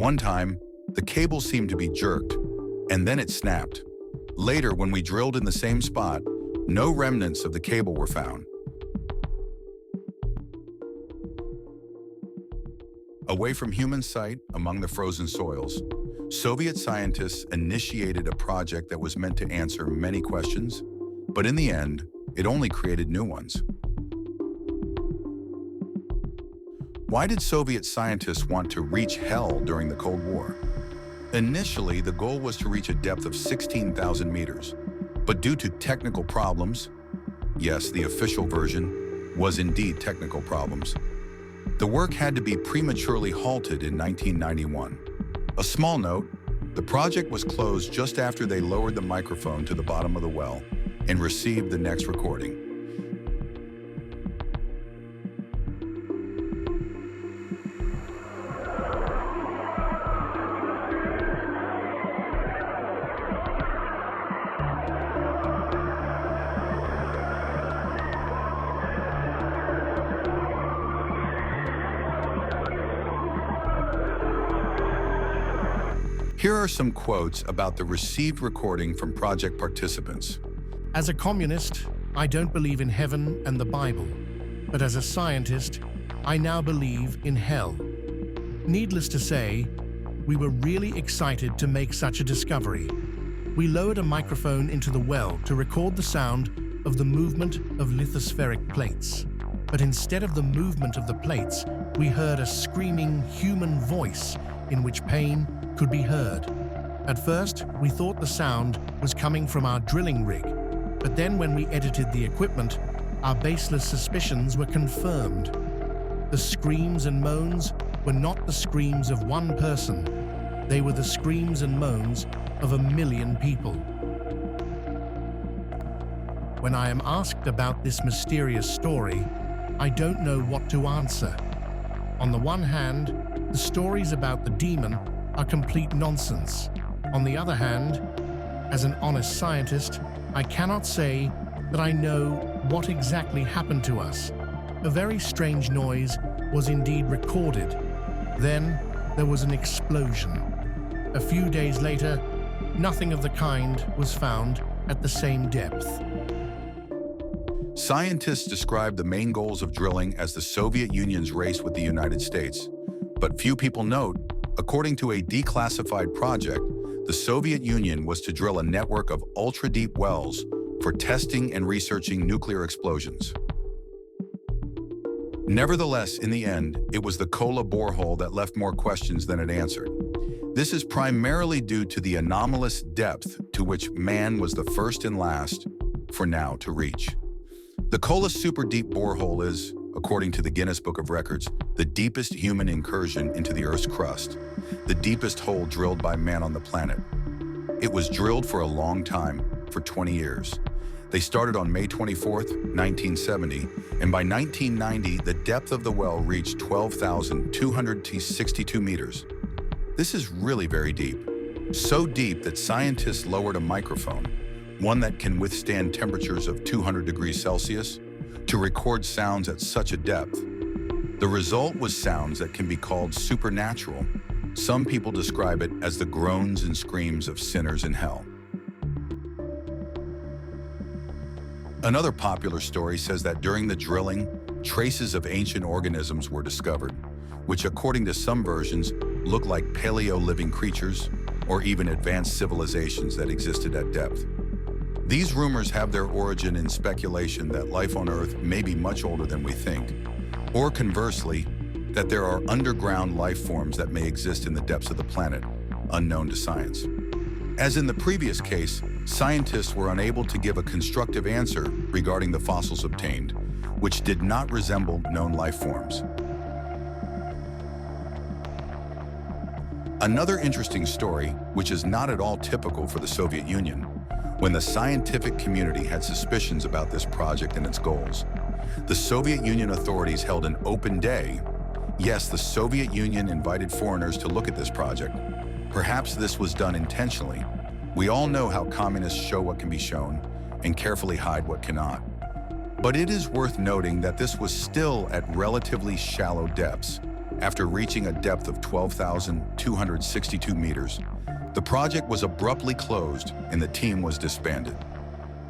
One time, the cable seemed to be jerked, and then it snapped. Later, when we drilled in the same spot, no remnants of the cable were found. Away from human sight, among the frozen soils, Soviet scientists initiated a project that was meant to answer many questions, but in the end, it only created new ones. Why did Soviet scientists want to reach hell during the Cold War? Initially, the goal was to reach a depth of 16,000 meters, but due to technical problems, yes, the official version was indeed technical problems, the work had to be prematurely halted in 1991. A small note, the project was closed just after they lowered the microphone to the bottom of the well and received the next recording. Here are some quotes about the received recording from project participants. As a communist, I don't believe in heaven and the Bible, but as a scientist, I now believe in hell. Needless to say, we were really excited to make such a discovery. We lowered a microphone into the well to record the sound of the movement of lithospheric plates. But instead of the movement of the plates, we heard a screaming human voice in which pain could be heard. At first, we thought the sound was coming from our drilling rig, but then when we edited the equipment, our baseless suspicions were confirmed. The screams and moans were not the screams of one person. They were the screams and moans of 1 million people. When I am asked about this mysterious story, I don't know what to answer. On the one hand, the stories about the demon are complete nonsense. On the other hand, as an honest scientist, I cannot say that I know what exactly happened to us. A very strange noise was indeed recorded. Then there was an explosion. A few days later, nothing of the kind was found at the same depth. Scientists describe the main goals of drilling as the Soviet Union's race with the United States. But few people note, according to a declassified project, the Soviet Union was to drill a network of ultra-deep wells for testing and researching nuclear explosions. Nevertheless, in the end, it was the Kola borehole that left more questions than it answered. This is primarily due to the anomalous depth to which man was the first and last, for now, to reach. The Kola Superdeep Borehole is, according to the Guinness Book of Records, the deepest human incursion into the Earth's crust, the deepest hole drilled by man on the planet. It was drilled for a long time, for 20 years. They started on May 24th, 1970, and by 1990, the depth of the well reached 12,262 meters. This is really very deep. So deep that scientists lowered a microphone, one that can withstand temperatures of 200 degrees Celsius, to record sounds at such a depth. The result was sounds that can be called supernatural. Some people describe it as the groans and screams of sinners in hell. Another popular story says that during the drilling, traces of ancient organisms were discovered, which according to some versions look like paleo-living creatures or even advanced civilizations that existed at depth. These rumors have their origin in speculation that life on Earth may be much older than we think, or conversely, that there are underground life forms that may exist in the depths of the planet, unknown to science. As in the previous case, scientists were unable to give a constructive answer regarding the fossils obtained, which did not resemble known life forms. Another interesting story, which is not at all typical for the Soviet Union, when the scientific community had suspicions about this project and its goals, the Soviet Union authorities held an open day. Yes, the Soviet Union invited foreigners to look at this project. Perhaps this was done intentionally. We all know how communists show what can be shown and carefully hide what cannot. But it is worth noting that this was still at relatively shallow depths, After reaching a depth of 12,262 meters, the project was abruptly closed and the team was disbanded.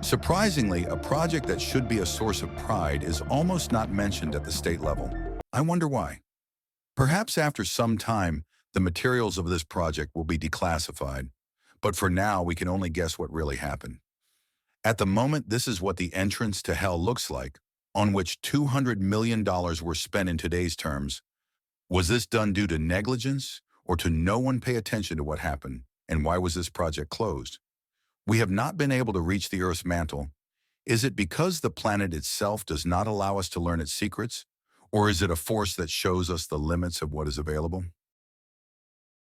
Surprisingly, a project that should be a source of pride is almost not mentioned at the state level. I wonder why. Perhaps after some time, the materials of this project will be declassified, but for now we can only guess what really happened. At the moment, this is what the entrance to hell looks like, on which $200 million were spent in today's terms. Was this done due to negligence or to no one pay attention to what happened? And why was this project closed? We have not been able to reach the Earth's mantle. Is it because the planet itself does not allow us to learn its secrets? Or is it a force that shows us the limits of what is available?